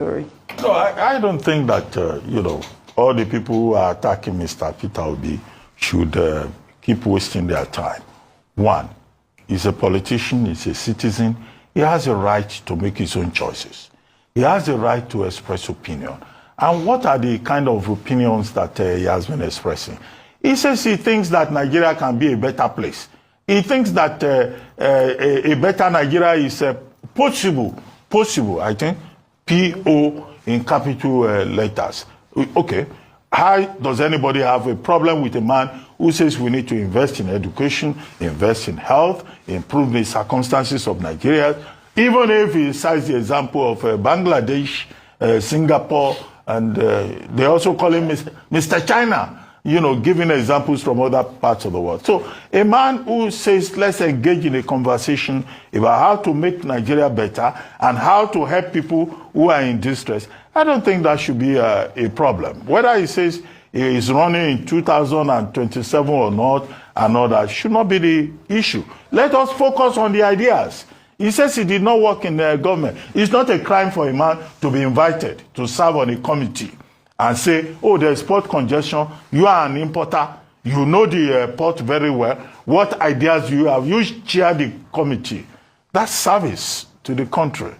story? No, I don't think that, all the people who are attacking Mr. Peter Obi should keep wasting their time. One, he's a politician, he's a citizen. He has a right to make his own choices. He has a right to express opinion. And what are the kind of opinions that he has been expressing? He says he thinks that Nigeria can be a better place. He thinks that a better Nigeria is possible, I think, P-O in capital letters. Okay, how does anybody have a problem with a man who says we need to invest in education, invest in health, improve the circumstances of Nigeria, even if he cites the example of Bangladesh, Singapore, and they also call him Mr. China, giving examples from other parts of the world. So a man who says, let's engage in a conversation about how to make Nigeria better and how to help people who are in distress, I don't think that should be a problem. Whether he says he is running in 2027 or not, and all that should not be the issue. Let us focus on the ideas. He says he did not work in the government. It's not a crime for a man to be invited to serve on a committee and say, oh, there's port congestion, you are an importer, you know the port very well, what ideas do you have? You chair the committee. That's service to the country.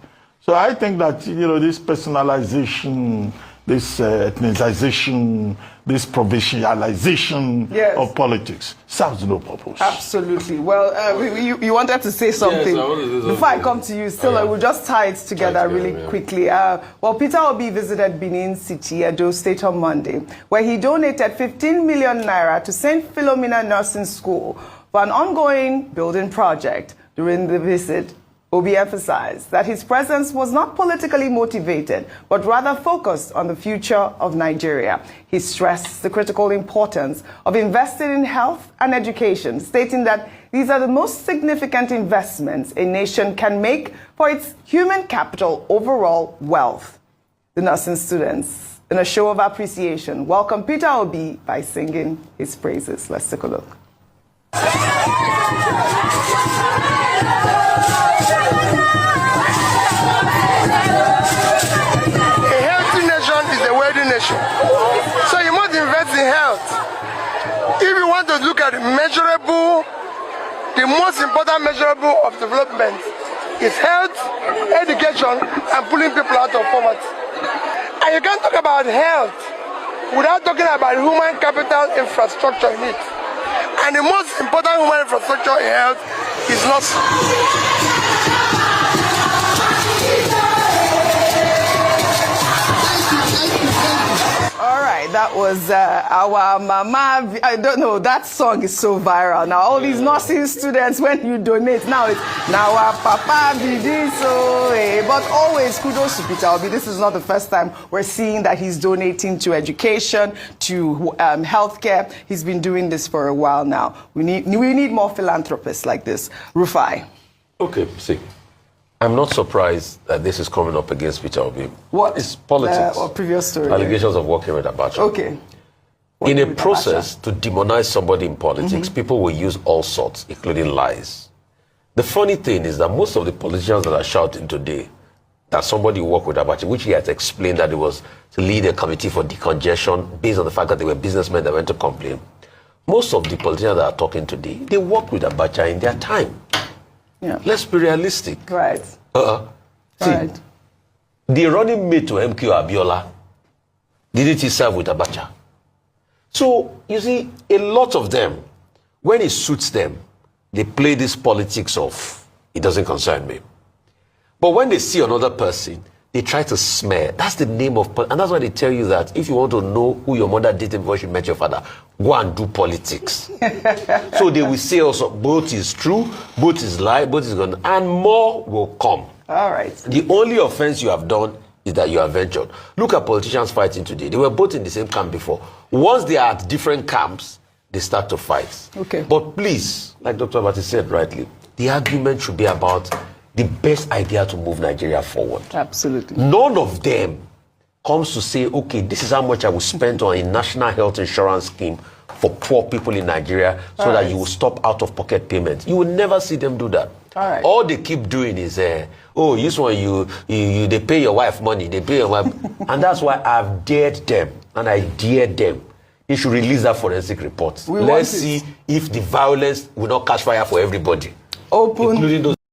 So I think that, this personalization, this ethnicization, this provincialization of politics serves no purpose. Absolutely. Well, you wanted to say something. Yes, before I come to you, still, I will just tie it together really quickly. Well, Peter Obi visited Benin City, Edo State on Monday, where he donated 15 million naira to St. Philomena Nursing School for an ongoing building project. During the visit, Obi emphasized that his presence was not politically motivated, but rather focused on the future of Nigeria. He stressed the critical importance of investing in health and education, stating that these are the most significant investments a nation can make for its human capital overall wealth. The nursing students, in a show of appreciation, welcomed Peter Obi by singing his praises. Let's take a look. So you must invest in health. If you want to look at measurable, the most important measurable of development is health, education, and pulling people out of poverty. And you can't talk about health without talking about human capital infrastructure in it. And the most important human infrastructure in health is nursing. That was our mama. I don't know, that song is so viral now. All these nursing students, when you donate, now it's now our papa be this, but always kudos to Peter Obi. This is not the first time we're seeing that he's donating to education, to healthcare. He's been doing this for a while now. We need more philanthropists like this. Rufai. Okay, see. I'm not surprised that this is coming up against Peter Obi. What? It's politics. Or previous story. Allegations of working with Abacha. Okay. In a process to demonize somebody in politics, people will use all sorts, including lies. The funny thing is that most of the politicians that are shouting today that somebody worked with Abacha, which he has explained that it was to lead a committee for decongestion based on the fact that they were businessmen that went to complain. Most of the politicians that are talking today, they worked with Abacha in their time. Yeah. Let's be realistic. Right. See, the running mate to MQ Abiola, didn't he serve with Abacha? So, you see, a lot of them, when it suits them, they play this politics of, it doesn't concern me. But when they see another person, they try to smear. That's the name of, and that's why they tell you that if you want to know who your mother dated before she met your father, go and do politics. So they will say also, both is true, both is lie, both is gone, and more will come. All right. The only offense you have done is that you have ventured. Look at politicians fighting today. They were both in the same camp before. Once they are at different camps, they start to fight. Okay. But please, like Dr. Abati said rightly, the argument should be about the best idea to move Nigeria forward. Absolutely. None of them comes to say, okay, this is how much I will spend on a national health insurance scheme for poor people in Nigeria so that you will stop out-of-pocket payments. You will never see them do that. All they keep doing is, oh, this one, they pay your wife money, they pay your wife. And that's why I've dared them, and I dare them. They should release that forensic report. Let's see if the violence will not catch fire for everybody. Open. Including those